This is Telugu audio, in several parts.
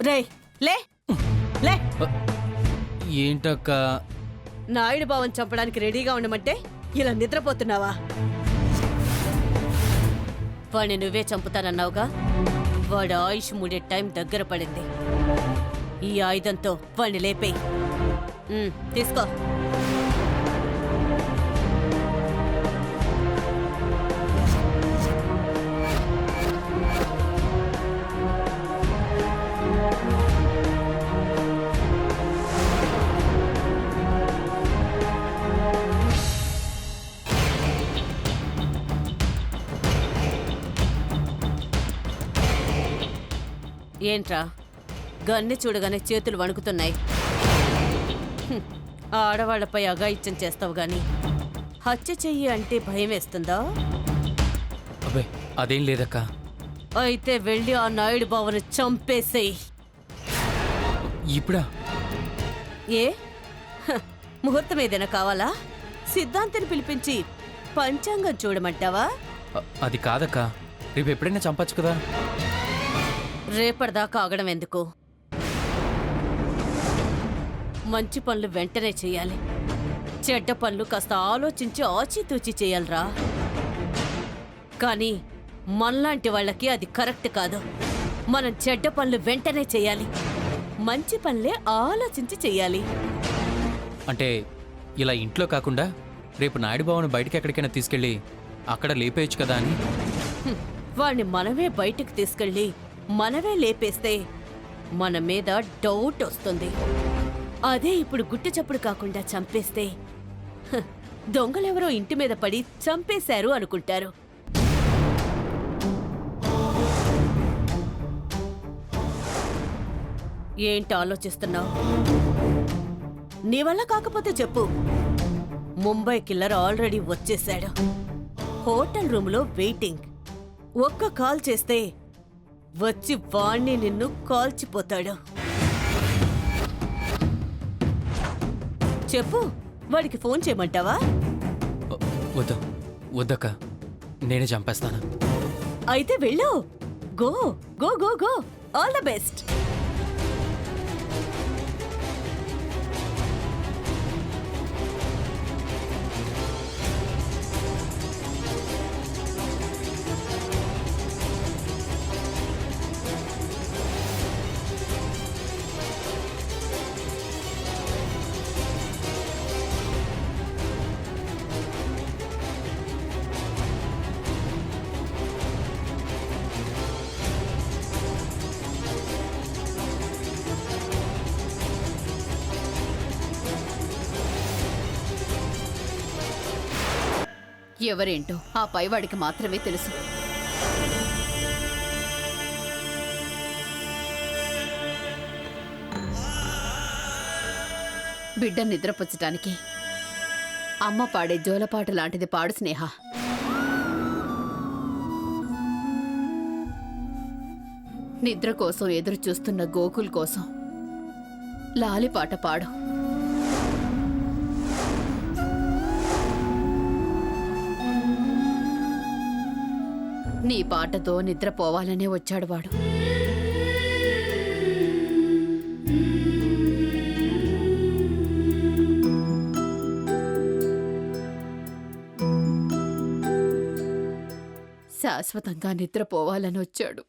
రేయ్ లే లే. ఏంటక్క? నాయుడు బావని చంపడానికి రెడీగా ఉండమంటే ఇలా నిద్రపోతున్నావా? వాడిని నువ్వే చంపుతానన్నావుగా. వాడు ఆయుష్ ముడే టైం దగ్గర పడింది. ఈ ఆయుధంతో వాడిని లేపేయి. తీసుకో. ఏంట్రా గన్ని చూడగానే చేతులు వణుకుతున్నాయి. ఆడవాళ్లపై అఘాయిత్యం చేస్తావు గాని హత్య చెయ్యి అంటే భయం వేస్తుందా? అబ్బే అదేం లేదక్క. అయితే వెళ్ళి ఆ నాయుడు బావను చంపేసేయ్. ఇప్పుడా? ఏ ముహూర్తం ఏదైనా కావాలా? సిద్ధాంతిని పిలిపించి పంచాంగం చూడమంటావా? అది కాదక్క, రేపు ఎప్పుడైనా చంపచ్చు కదా. రేపటిదాకా ఆగడం ఎందుకు? మంచి పనులు వెంటనే చెయ్యాలి. చెడ్డ పనులు కాస్త ఆలోచించి ఆచితూచి చెయ్యాలరా. కానీ మనలాంటి వాళ్ళకి అది కరెక్ట్ కాదు. మనం చెడ్డ పనులు వెంటనే చెయ్యాలి, మంచి పనులే ఆలోచించి చెయ్యాలి. అంటే ఇలా ఇంట్లో కాకుండా రేపు నాయుడు బావను బయటికి ఎక్కడికైనా తీసుకెళ్ళి అక్కడ లేపేయచ్చు కదా అని. వాణ్ణి మనమే బయటికి తీసుకెళ్ళి మనమే లేపేస్తే మన మీద డౌట్ వస్తుంది. అదే ఇప్పుడు గుట్టు చప్పుడు కాకుండా చంపేస్తే దొంగలెవరో ఇంటి మీద పడి చంపేశారు అనుకుంటారు. ఏంటి ఆలోచిస్తున్నావు? నీ వల్ల కాకపోతే చెప్పు. ముంబై కిల్లర్ ఆల్రెడీ వచ్చేశాడు. హోటల్ రూమ్లో వెయిటింగ్. ఒక్క కాల్ చేస్తే వచ్చి వాణ్ణి నిన్ను కాల్చిపోతాడు. చెప్పు, వాడికి ఫోన్ చేయమంటావా? వద్దక్క, నేనే చంపేస్తాను. అయితే వెళ్ళు. Go go go go. All the best. ఎవరేంటో ఆ పైవాడికి మాత్రమే తెలుసు. బిడ్డ నిద్రపుచ్చటానికి అమ్మ పాడే జోలపాట లాంటిది పాడు స్నేహ. నిద్ర కోసం ఎదురు చూస్తున్న గోకుల్ కోసం లాలిపాట పాడు. నీ పాటతో నిద్రపోవాలనే వచ్చాడు వాడు. శాశ్వతంగా నిద్రపోవాలని వచ్చాడు.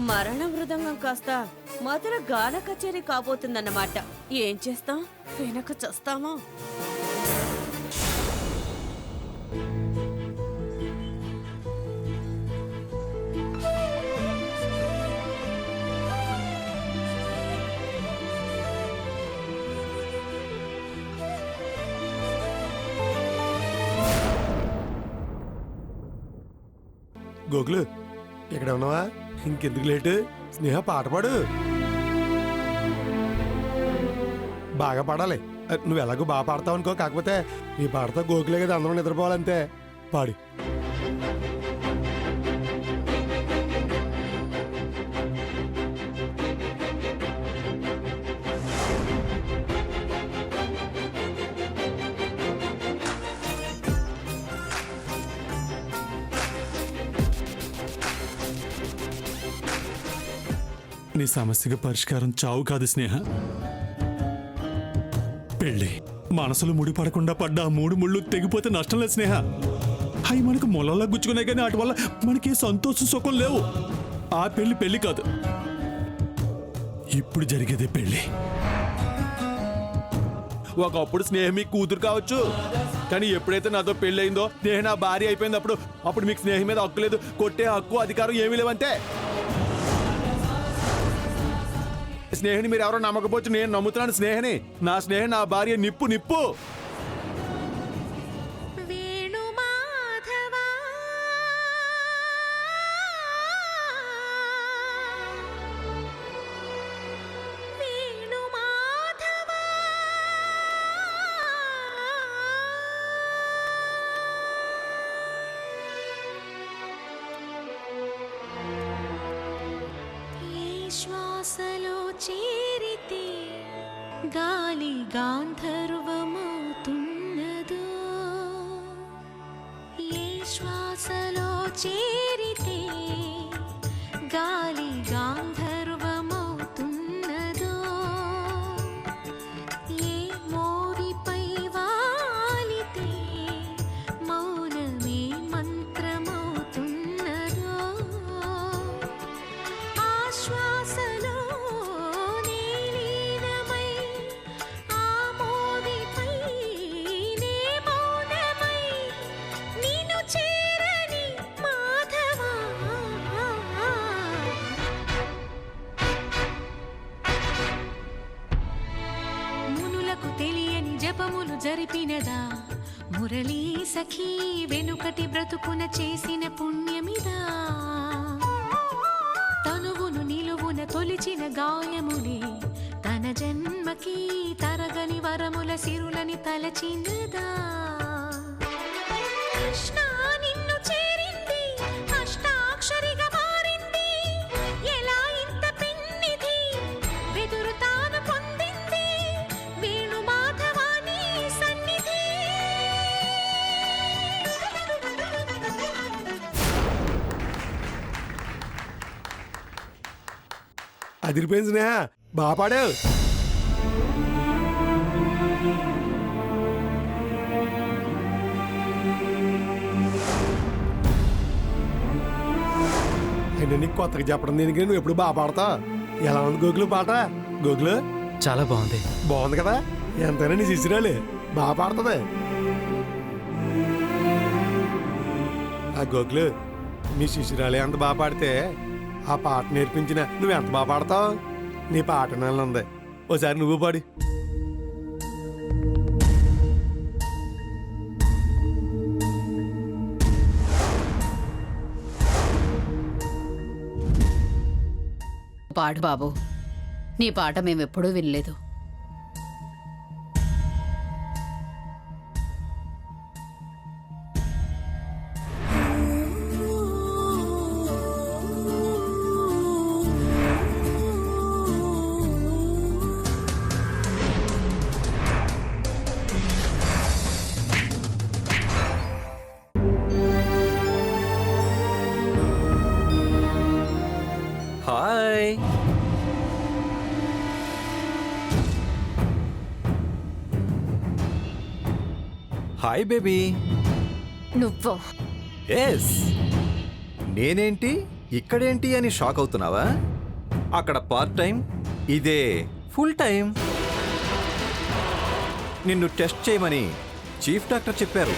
మరణ మృదంగం కాస్త మధుర గాన కచేరీ కాబోతుందన్నమాట. ఏం చేస్తాం? వెనక చస్తామా? గోకులు ఇక్కడ ఉన్నావా? ఇంకెందుకు లేటు? స్నేహ పాట పాడు. బాగా పాడాలి. నువ్వు ఎలాగో బాగా పాడతావు అనుకో. కాకపోతే నీ పాటతో గోకులే కదా అందరూ నిద్రపోవాలంతే. పాడు. నీ సమస్యకి పరిష్కారం చావు కాదు స్నేహ, పెళ్ళి. మనసులు ముడిపడకుండా పడ్డ ఆ 3 ముళ్ళు తెగిపోతే నష్టం లేదు స్నేహ. అవి మనకు మొలలా గుచ్చుకున్నాయి కానీ వాటి వల్ల మనకి సంతోషం సుఖం లేవు. ఆ పెళ్లి పెళ్లి కాదు, ఇప్పుడు జరిగేదే పెళ్లి. ఒకప్పుడు స్నేహం మీకు కూతురు కావచ్చు, కానీ ఎప్పుడైతే నాతో పెళ్లి అయిందో, స్నేహం నా భార్య అయిపోయింది, అప్పుడు మీకు స్నేహం మీద హక్కు లేదు, కొట్టే హక్కు అధికారం ఏమీ లేవంటే. స్నేహిని మీరు ఎవరో నమ్మకపోవచ్చు, నేను నమ్ముతున్నాను స్నేహిని. నా స్నేహం నా భార్య నిప్పు నిప్పు. శ్వాసలో చేరితే గాలి గాంధర్వమవుతున్నదో, ఏ శ్వాసలో చేరితే గాలి గాంధర్వమవుతున్నదో, ఏ మోవిపై వాలితే మౌనమే మంత్రమవుతున్నదో, శ్వాసలో నీలీనమై ఆ మోవిపై నే మౌనమై నిన్ను చేరని మాధవా. మునులకు తెలియని జపములు జరిపినదా, మురళీ సఖీ వెనుకటి బ్రతుకున చేసిన పుణ్యమిదా, తనువును నిలువున తొలిచిన గాయములే తన జన్మకి తరగని వరముల సిరులని తలచినదా. కృష్ణ నిన్ను చేరింది, అష్టాక్షరిగా మారింది, ఎలా ఇంత పెన్నిధి వెదురు తాను పొందింది, వేణు మాధవాని సన్నిధి. అదిరిపోయింది స్నేహ, బాగా పాడావు. అయినా నీకు కొత్తగా చెప్పడం దీనికి, నువ్వు ఎప్పుడు బాగా పాడతావు. ఎలా ఉంది గోగులు పాట? గోగులు చాలా బాగుంది. బాగుంది కదా, ఎంతైనా నీ శిశిరాలే బాగా పాడుతుంది. ఆ గోగులు నీ శిశిరాలే అంత బాగా పాడితే ఆ పాట నేర్పించిన నువ్వు ఎంత బాగా పాడతావు. నీ పాట నెల ఉంది, ఓసారి నువ్వు పాడి. పాడు బాబు, నీ పాట మేమెప్పుడూ వినలేదు. Hi, hi baby. నువ్వు ఎస్, నేనేంటి ఇక్కడేంటి అని షాక్ అవుతున్నావా? అక్కడ పార్ట్ టైం, ఇదే ఫుల్ టైం. నిన్ను టెస్ట్ చేయమని చీఫ్ డాక్టర్ చెప్పారు.